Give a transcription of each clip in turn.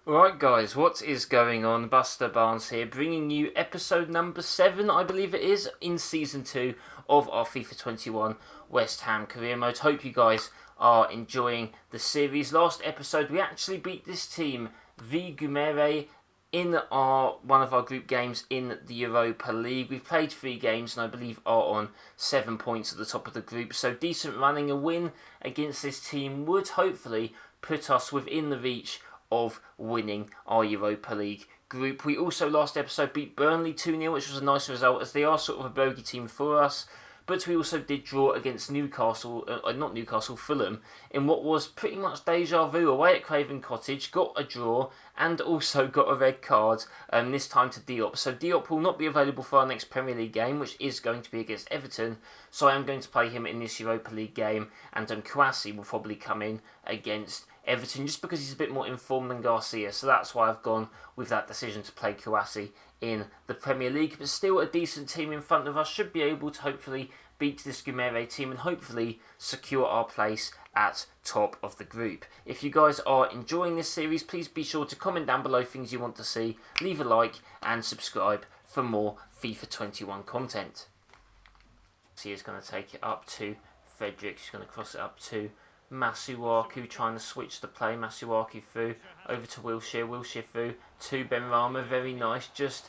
Right guys, what is going on? BusterBarnes here, bringing you episode number 7, I believe it is, in Season 2 of our FIFA 21 West Ham Career Mode. Hope you guys are enjoying the series. Last episode we actually beat this team, Vigumere, in one of our group games in the Europa League. We've played 3 games and I believe are on 7 points at the top of the group, so decent running. A win against this team would hopefully put us within the reach of winning our Europa League group. We also last episode beat Burnley 2-0, which was a nice result as they are sort of a bogey team for us. But we also did draw against Fulham, in what was pretty much deja vu away at Craven Cottage. Got a draw and also got a red card, this time to Diop. So Diop will not be available for our next Premier League game, which is going to be against Everton. So I am going to play him in this Europa League game, and Kouassi will probably come in against Everton just because he's a bit more informed than Garcia. So that's why I've gone with that decision to play Kouassi in the Premier League. But still a decent team in front of us. Should be able to hopefully beat this Gumere team and hopefully secure our place at top of the group. If you guys are enjoying this series, please be sure to comment down below things you want to see, leave a like and subscribe for more FIFA 21 content. He is going to take it up to Frederick. He's going to cross it up to Masuaku, trying to switch the play. Masuaku through, over to Wilshere through to Benrahma. Very nice, just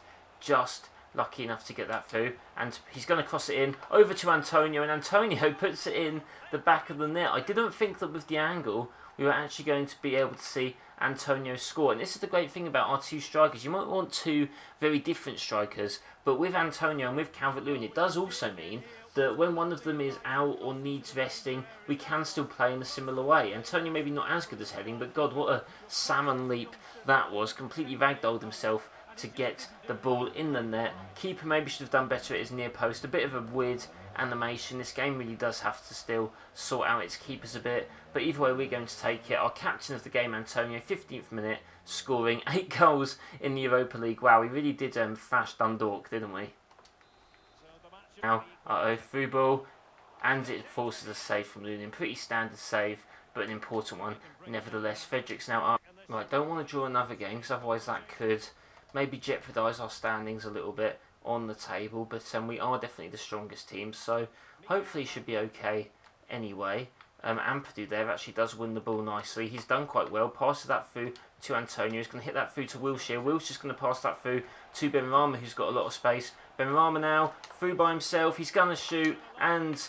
lucky enough to get that through, and he's going to cross it in over to Antonio, and Antonio puts it in the back of the net. I didn't think that with the angle we were actually going to be able to see Antonio score, and this is the great thing about our 2 strikers. You might want 2 very different strikers, but with Antonio and with Calvert-Lewin, it does also mean that when one of them is out or needs resting, we can still play in a similar way. Antonio maybe not as good as heading, but God, what a salmon leap that was. Completely ragdolled himself to get the ball in the net. Keeper maybe should have done better at his near post. A bit of a weird animation. This game really does have to still sort out its keepers a bit. But either way, we're going to take it. Our captain of the game, Antonio, 15th minute, scoring 8 goals in the Europa League. Wow, we really did thrash Dundalk, didn't we? Now, through ball, and it forces a save from Lunin. Pretty standard save, but an important one nevertheless. Fredericks now up. Right, don't want to draw another game, because otherwise that could maybe jeopardise our standings a little bit on the table. But we are definitely the strongest team, so hopefully should be okay anyway. Ampadu there actually does win the ball nicely. He's done quite well. Passes that through to Antonio. He's going to hit that through to Wilshere. Wilshere's going to pass that through to Benrahma, who's got a lot of space. Benrahma now through by himself. He's going to shoot, and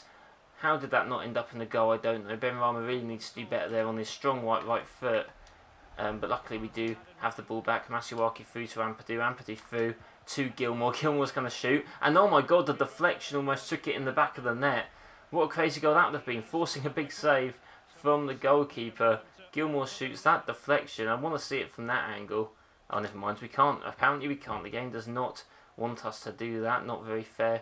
how did that not end up in the goal? I don't know. Benrahma really needs to do better there on his strong right foot. But luckily we do have the ball back. Masuaku through to Ampadu. Ampadu through to Gilmore. Gilmore's going to shoot, and oh my God, the deflection almost took it in the back of the net. What a crazy goal that would have been, forcing a big save from the goalkeeper. Gilmore shoots that deflection. I want to see it from that angle. Oh, never mind, we can't. Apparently we can't. The game does not want us to do that. Not very fair,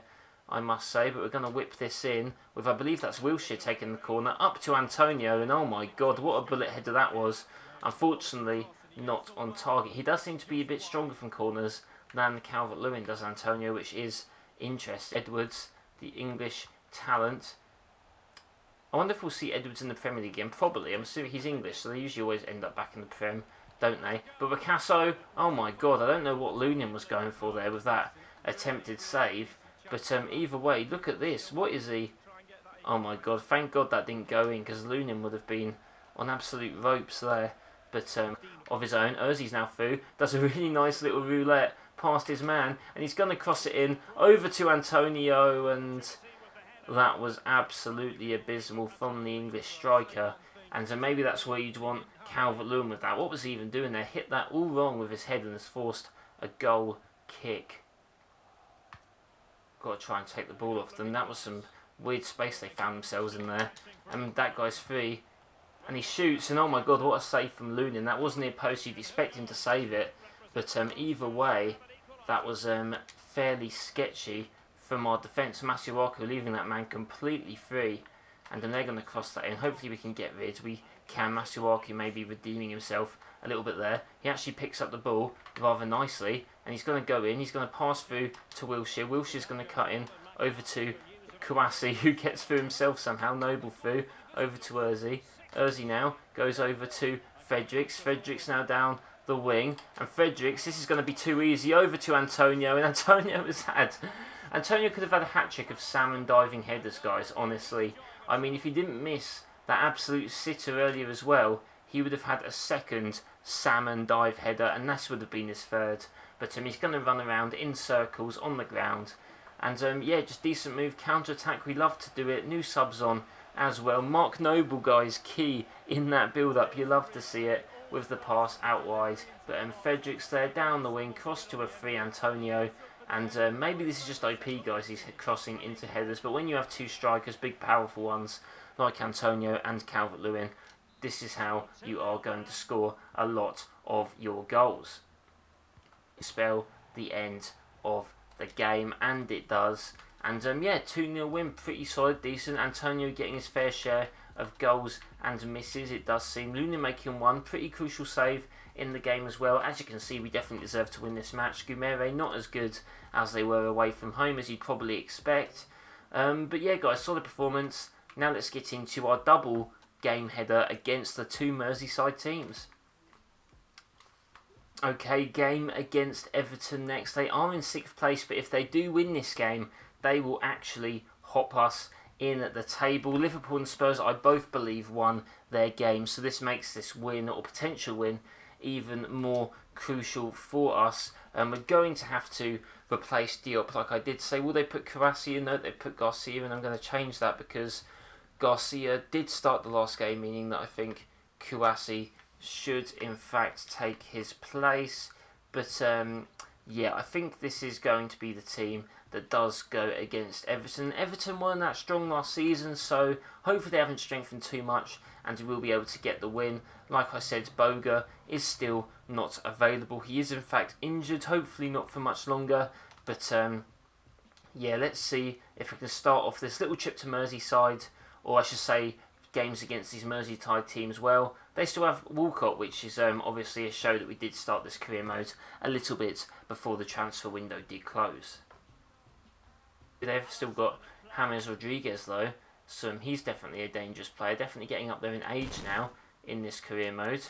I must say. But we're going to whip this in with, I believe that's Wilshere taking the corner, up to Antonio. And oh my God, what a bullet header that was. Unfortunately, not on target. He does seem to be a bit stronger from corners than Calvert-Lewin does, Antonio, which is interesting. Edwards, the English talent. I wonder if we'll see Edwards in the Premier League again. Probably. I'm assuming he's English, so they usually always end up back in the Prem, don't they? But Picasso, oh my God, I don't know what Lunin was going for there with that attempted save. But either way, look at this. What is he? Oh my God, thank God that didn't go in, because Lunin would have been on absolute ropes there. But of his own, Urzi's now through. Does a really nice little roulette past his man, and he's going to cross it in over to Antonio, and that was absolutely abysmal from the English striker. And so maybe that's where you'd want Calvert-Lewin with that. What was he even doing there? Hit that all wrong with his head and has forced a goal kick. Got to try and take the ball off them. That was some weird space they found themselves in there. And that guy's free, and he shoots, and oh my God, what a save from Lunin. That wasn't near post. You'd expect him to save it, but either way, that was fairly sketchy from our defence. Masuaku leaving that man completely free, and then they're going to cross that in. Hopefully we can get rid. We can. Masuaku maybe redeeming himself a little bit there. He actually picks up the ball rather nicely, and he's going to go in. He's going to pass through to Wilshere. Wilshere's going to cut in over to Kouassi, who gets through himself somehow. Noble through over to Urzi. Urzi now goes over to Fredericks. Fredericks now down the wing. And Fredericks, this is going to be too easy. Over to Antonio, and Antonio could have had a hat-trick of salmon diving headers, guys, honestly. I mean, if he didn't miss that absolute sitter earlier as well, he would have had a second salmon dive header, and this would have been his third. But he's going to run around in circles on the ground. And yeah, just decent move. Counter-attack, we love to do it. New subs on as well. Mark Noble, guys, key in that build-up. You love to see it with the pass out wide. But Fredericks there, down the wing, cross to a free Antonio. And maybe this is just OP, guys, he's crossing into headers. But when you have two strikers, big powerful ones, like Antonio and Calvert-Lewin, this is how you are going to score a lot of your goals. Spell the end of the game, and it does. And yeah, 2-0 win, pretty solid, decent. Antonio getting his fair share of goals and misses, it does seem. Luna making one, pretty crucial save in the game as well. As you can see, we definitely deserve to win this match. Gumere not as good as they were away from home, as you'd probably expect. But yeah, guys, solid performance. Now let's get into our double game header against the two Merseyside teams. Okay, game against Everton next. They are in 6th place, but if they do win this game, they will actually hop us in at the table. Liverpool and Spurs, I both believe, won their game, so this makes this win, or potential win, even more crucial for us. We're going to have to replace Diop, like I did say. Will they put Kouassi in? No, they put Garcia, and I'm going to change that because Garcia did start the last game, meaning that I think Kouassi should in fact take his place. But yeah, I think this is going to be the team that does go against Everton. Everton weren't that strong last season, so hopefully they haven't strengthened too much and we'll be able to get the win. Like I said, Boga is still not available. He is in fact injured, hopefully not for much longer. But yeah, let's see if we can start off this little trip to Merseyside, or I should say games against these Merseyside teams well. They still have Walcott, which is obviously a show that we did start this career mode a little bit before the transfer window did close. They've still got James Rodriguez though, so he's definitely a dangerous player, definitely getting up there in age now in this career mode.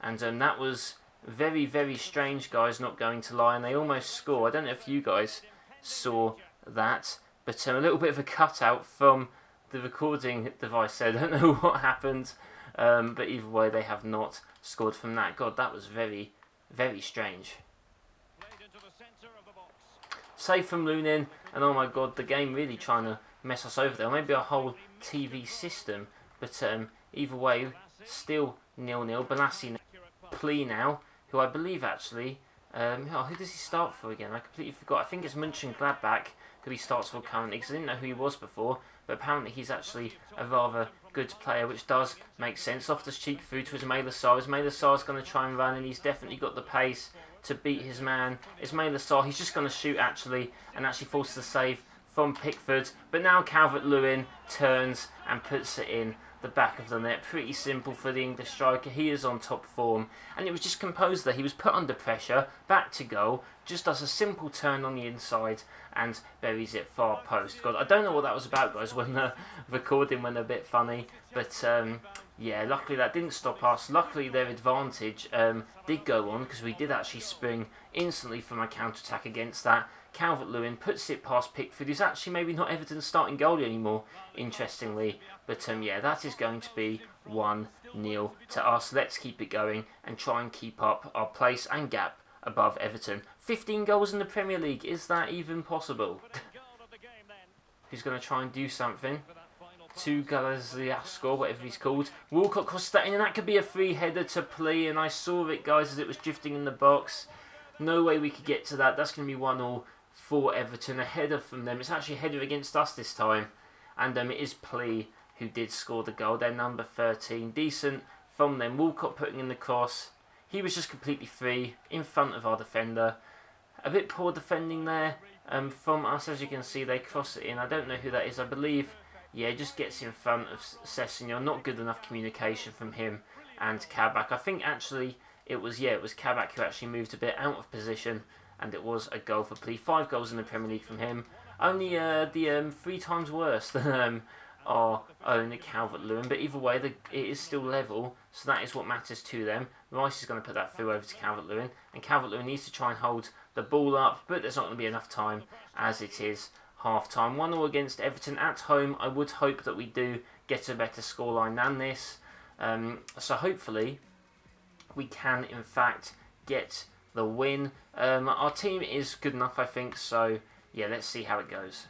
And that was very, very strange, guys, not going to lie, and they almost score. I don't know if you guys saw that, but a little bit of a cutout from the recording device there. I don't know what happened, but either way, they have not scored from that. God, that was very, very strange. Save from Lunin, and oh my god, the game really trying to mess us over there. Maybe our whole TV system, but either way, still 0-0. Benassi Plea now, who I believe actually, who does he start for again? I completely forgot. I think it's Mönchengladbach who he starts for currently, because I didn't know who he was before, but apparently he's actually a rather good player, which does make sense. Loftus-Cheek through to Ismaila Sarr. Ismaila Sarr's going to try and run, and he's definitely got the pace to beat his man. Ismaila Sarr, he's just going to shoot actually, and actually forces the save from Pickford. But now Calvert-Lewin turns and puts it in the back of the net. Pretty simple for the English striker. He is on top form, and it was just composed there. He was put under pressure, back to goal, just does a simple turn on the inside and buries it far post. God, I don't know what that was about, guys, when the recording went a bit funny, but yeah, luckily that didn't stop us. Luckily their advantage did go on, because we did actually spring instantly from a counter-attack against that. Calvert-Lewin puts it past Pickford, who's actually maybe not Everton's starting goalie anymore, interestingly. But yeah, that is going to be 1-0 to us. Let's keep it going and try and keep up our place and gap above Everton. 15 goals in the Premier League, is that even possible? Who's going to try and do something? To Galaziasco, whatever he's called. Walcott crosses that in, and that could be a free header to Plea, and I saw it, guys, as it was drifting in the box. No way we could get to that. That's going to be 1-0 for Everton. A header from them. It's actually a header against us this time. And it is Plea who did score the goal. They're number 13. Decent from them. Walcott putting in the cross. He was just completely free in front of our defender. A bit poor defending there from us. As you can see, they cross it in. I don't know who that is. I believe, yeah, just gets in front of Sessegnon. Not good enough communication from him and Kabak. I think actually it was Kabak who actually moved a bit out of position, and it was a goal for Plea. 5 goals in the Premier League from him. Only 3 times worse than our own Calvert-Lewin, but either way it is still level, so that is what matters to them. Rice is going to put that through over to Calvert-Lewin, and Calvert-Lewin needs to try and hold the ball up, but there's not going to be enough time as it is half-time. 1-1 against Everton at home. I would hope that we do get a better scoreline than this, so hopefully we can in fact get the win. Our team is good enough, I think, so yeah, let's see how it goes.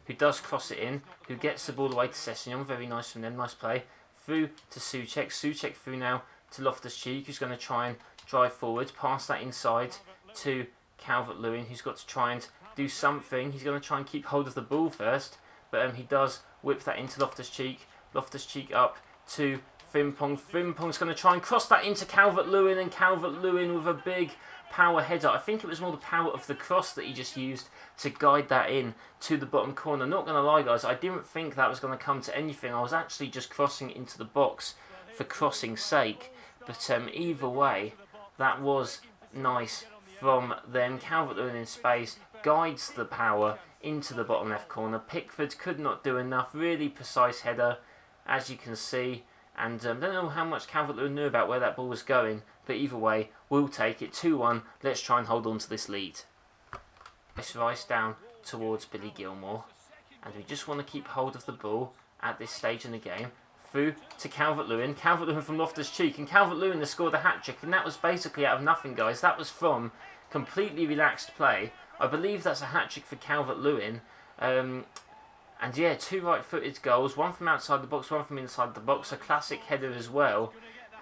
Who does cross it in, who gets the ball away to Sessegnon, very nice from them, nice play. Through to Souček, Souček through now to Loftus-Cheek, who's going to try and drive forward, pass that inside to Calvert-Lewin, who's got to try and do something. He's going to try and keep hold of the ball first, but he does whip that into Loftus-Cheek, Loftus-Cheek up to Frimpong, Frimpong's going to try and cross that into Calvert-Lewin, and Calvert-Lewin with a big power header. I think it was more the power of the cross that he just used to guide that in to the bottom corner. Not going to lie, guys, I didn't think that was going to come to anything. I was actually just crossing it into the box for crossing's sake. But either way, that was nice from them. Calvert-Lewin in space guides the power into the bottom left corner. Pickford could not do enough. Really precise header, as you can see. And I don't know how much Calvert-Lewin knew about where that ball was going, but either way, we'll take it. 2-1. Let's try and hold on to this lead. Let's Rice down towards Billy Gilmore. And we just want to keep hold of the ball at this stage in the game. Through to Calvert-Lewin. Calvert-Lewin from Loftus-Cheek. And Calvert-Lewin has scored a hat-trick. And that was basically out of nothing, guys. That was from completely relaxed play. I believe that's a hat-trick for Calvert-Lewin. And yeah, 2 right-footed goals, 1 from outside the box, 1 from inside the box, a classic header as well.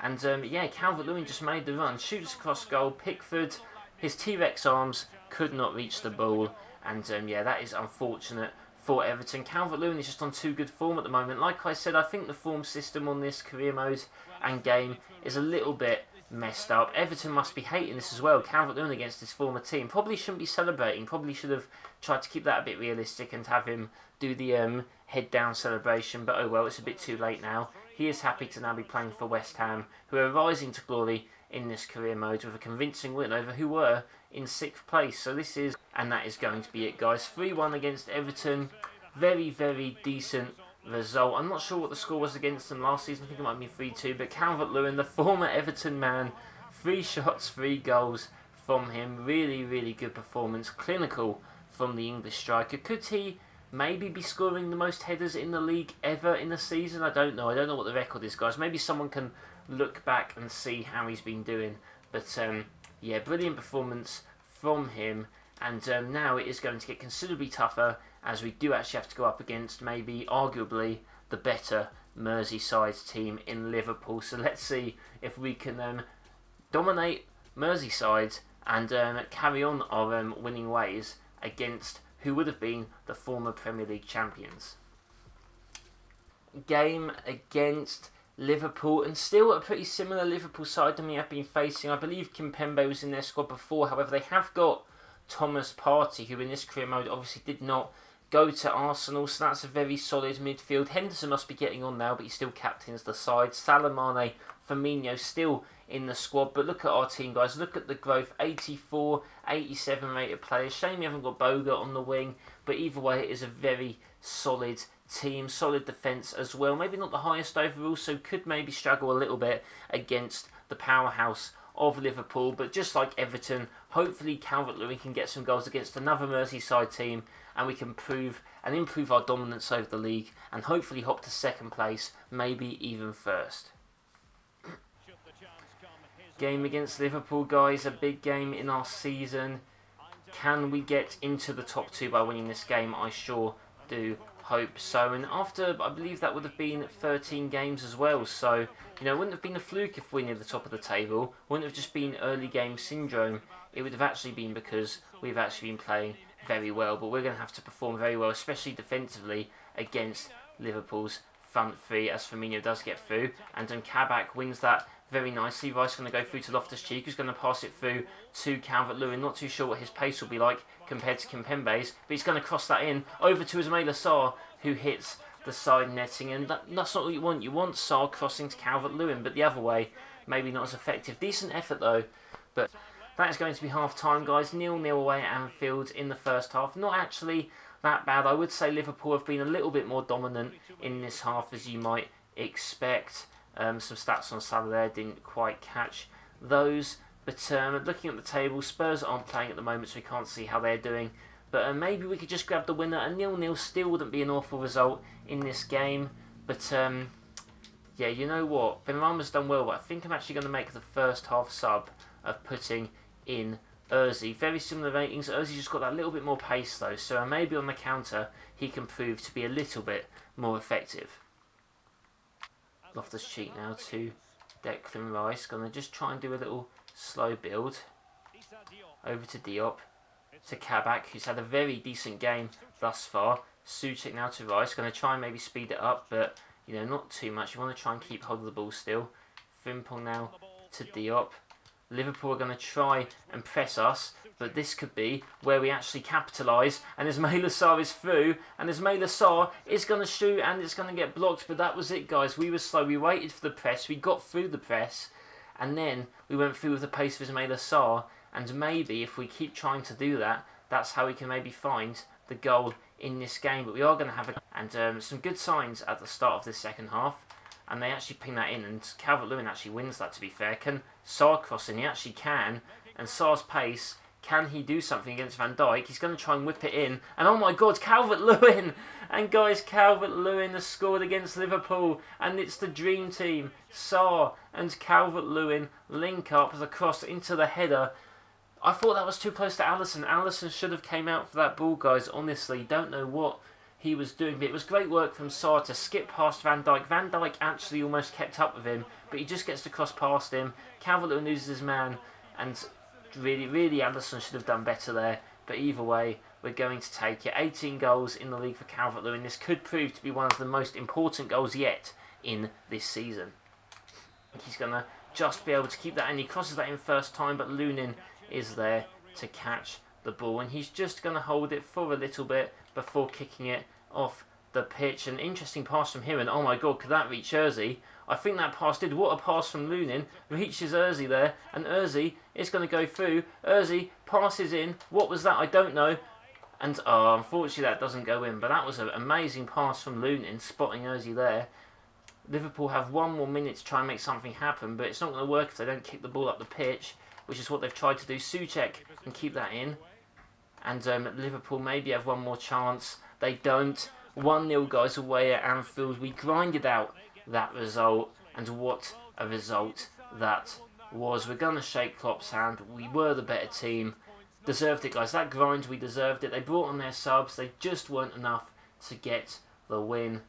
And yeah, Calvert-Lewin just made the run, shoots across goal. Pickford, his T-Rex arms could not reach the ball, and yeah, that is unfortunate for Everton. Calvert-Lewin is just on too good form at the moment. Like I said, I think the form system on this career mode and game is a little bit messed up. Everton must be hating this as well. Calvert-Lewin against his former team. Probably shouldn't be celebrating. Probably should have tried to keep that a bit realistic and have him do the head down celebration. But oh well, it's a bit too late now. He is happy to now be playing for West Ham, who are rising to glory in this career mode with a convincing win over who were in 6th place. So this is, and that is going to be it, guys. 3-1 against Everton. Very, very decent result. I'm not sure what the score was against them last season. I think it might be 3-2. But Calvert-Lewin, the former Everton man, 3 shots, 3 goals from him. Really, really good performance. Clinical from the English striker. Could he maybe be scoring the most headers in the league ever in a season? I don't know. I don't know what the record is, guys. Maybe someone can look back and see how he's been doing. But yeah, brilliant performance from him. And now it is going to get considerably tougher, as we do actually have to go up against maybe, arguably, the better Merseyside team in Liverpool. So let's see if we can dominate Merseyside and carry on our winning ways against who would have been the former Premier League champions. Game against Liverpool, and still a pretty similar Liverpool side than we have been facing. I believe Kimpembe was in their squad before. However, they have got Thomas Partey, who in this career mode obviously did not go to Arsenal, so that's a very solid midfield. Henderson must be getting on now, but he still captains the side. Salah, Mane, Firmino still in the squad. But look at our team, guys. Look at the growth. 84, 87 rated players. Shame we haven't got Boga on the wing, but either way, it is a very solid team. Solid defence as well. Maybe not the highest overall, so could maybe struggle a little bit against the powerhouse of Liverpool. But just like Everton, hopefully Calvert-Lewin can get some goals against another Merseyside team, and we can improve our dominance over the league, and hopefully hop to 2nd place, maybe even 1st. Game against Liverpool, guys, a big game in our season. Can we get into the top 2 by winning this game? I sure do hope so. And after, I believe that would have been 13 games as well, so you know, it wouldn't have been a fluke if we're near the top of the table. Wouldn't have just been early game syndrome. It would have actually been because we've actually been playing very well, but we're going to have to perform very well, especially defensively, against Liverpool's front 3, as Firmino does get through, and Kabak wins that very nicely. Rice going to go through to Loftus-Cheek, who's going to pass it through to Calvert-Lewin. Not too sure what his pace will be like compared to Kimpembe's, but he's going to cross that in over to Ismaila Sarr, who hits the side netting, and that's not what you want. You want Sarr crossing to Calvert-Lewin, but the other way, maybe not as effective. Decent effort though, but that is going to be half time, guys. 0-0 away at Anfield in the first half. Not actually that bad. I would say Liverpool have been a little bit more dominant in this half, as you might expect. Some stats on Salah there, didn't quite catch those. But looking at the table, Spurs aren't playing at the moment, so we can't see how they're doing. But maybe we could just grab the winner. A 0-0 still wouldn't be an awful result in this game. But yeah, you know what? Benrahma's done well, but I think I'm actually going to make the first half sub of putting in Ozzy. Very similar ratings. Ozzy just got that little bit more pace though, so maybe on the counter he can prove to be a little bit more effective. Loftus-Cheek now to Declan Rice. Going to just try and do a little slow build. Over to Diop. To Kabak, who's had a very decent game thus far. Souček now to Rice. Going to try and maybe speed it up, but you know, not too much. You want to try and keep hold of the ball still. Frimpong now to Diop. Liverpool are going to try and press us, but this could be where we actually capitalise. And Ismaila Sarr is through, and Ismaila Sarr is going to shoot, and it's going to get blocked. But that was it, guys. We were slow. We waited for the press. We got through the press, and then we went through with the pace of Ismaila Sarr. And maybe if we keep trying to do that, that's how we can maybe find the goal in this game. But we are going to have some good signs at the start of this second half. And they actually ping that in, and Calvert-Lewin actually wins that, to be fair. Can Sarr cross in? He actually can. And Sarr's pace, can he do something against Van Dijk? He's going to try and whip it in. And oh my God, Calvert-Lewin! And guys, Calvert-Lewin has scored against Liverpool. And it's the dream team. Sarr and Calvert-Lewin link up the cross into the header. I thought that was too close to Alisson. Alisson should have came out for that ball, guys. Honestly, don't know what he was doing, but it was great work from Sarr to skip past Van Dijk. Van Dijk actually almost kept up with him, but he just gets to cross past him. Calvert-Lewin loses his man, and really Alisson should have done better there. But either way, we're going to take it. 18 goals in the league for Calvert-Lewin. This could prove to be one of the most important goals yet in this season. He's going to just be able to keep that, and he crosses that in first time, but Lunin is there to catch the ball, and he's just going to hold it for a little bit before kicking it off the pitch. An interesting pass from him, and oh my God, could that reach Ozzy? I think that pass did. What a pass from Lunin. Reaches Ozzy there, and Ozzy is going to go through. Ozzy passes in. What was that? I don't know. And unfortunately that doesn't go in, but that was an amazing pass from Lunin, spotting Ozzy there. Liverpool have 1 more minute to try and make something happen, but it's not going to work if they don't kick the ball up the pitch, which is what they've tried to do. Souček can keep that in. And Liverpool maybe have 1 more chance. They don't. 1-0, guys, away at Anfield. We grinded out that result. And what a result that was. We're going to shake Klopp's hand. We were the better team. Deserved it, guys. That grind, we deserved it. They brought on their subs. They just weren't enough to get the win.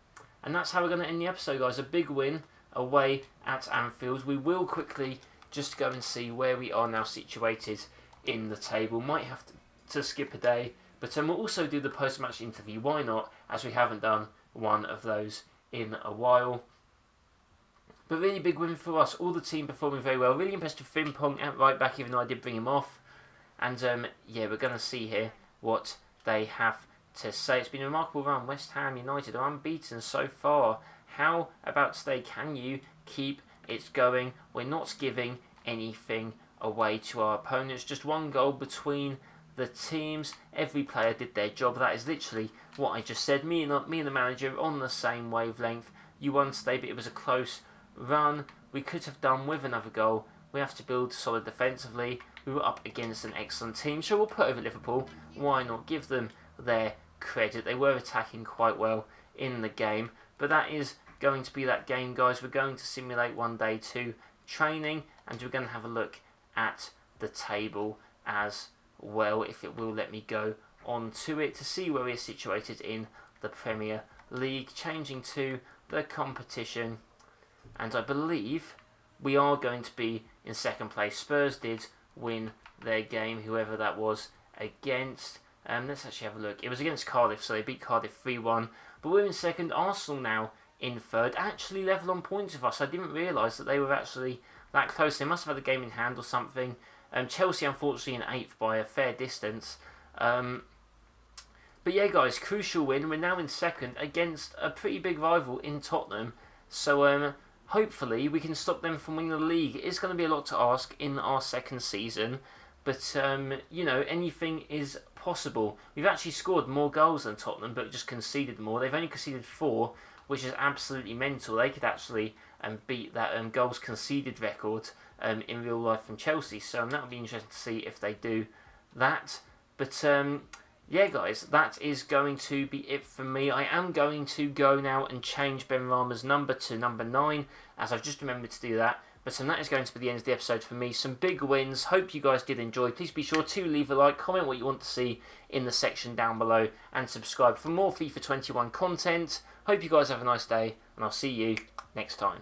And that's how we're going to end the episode, guys. A big win away at Anfield. We will quickly just go and see where we are now situated in the table. Might have to skip a day, but we'll also do the post-match interview. Why not, as we haven't done one of those in a while. But really big win for us. All the team performing very well. Really impressed with Frimpong at right back, even though I did bring him off. And yeah, we're going to see here what they have to say. It's been a remarkable run. West Ham United are unbeaten so far. How about today? Can you keep it going? We're not giving anything away to our opponents. Just 1 goal between the teams. Every player did their job. That is literally what I just said. Me and the manager on the same wavelength. You won today, but it was a close run. We could have done with another goal. We have to build solid defensively. We were up against an excellent team, so we'll put over Liverpool. Why not give them their credit? They were attacking quite well in the game, but that is going to be that game, guys. We're going to simulate 1 day 2 training, and we're going to have a look at the table as well, if it will let me go on to it, to see where we're situated in the Premier League. Changing to the competition, and I believe we are going to be in second place. Spurs did win their game, whoever that was against. Let's actually have a look. It was against Cardiff, so they beat Cardiff 3-1. But we're in second. Arsenal now in third, actually level on points with us. I didn't realise that they were actually that close. They must have had the game in hand or something. Chelsea, unfortunately, in 8th by a fair distance. But yeah, guys, crucial win. We're now in second against a pretty big rival in Tottenham. So hopefully we can stop them from winning the league. It is going to be a lot to ask in our second season. But, you know, anything is possible? We've actually scored more goals than Tottenham, but just conceded more. They've only conceded 4, which is absolutely mental. They could actually beat that goals conceded record in real life from Chelsea. So that would be interesting to see if they do that. But yeah, guys, that is going to be it for me. I am going to go now and change Benrahma's number to number 9, as I've just remembered to do that. But that is going to be the end of the episode for me. Some big wins. Hope you guys did enjoy. Please be sure to leave a like, comment what you want to see in the section down below, and subscribe for more FIFA 21 content. Hope you guys have a nice day, and I'll see you next time.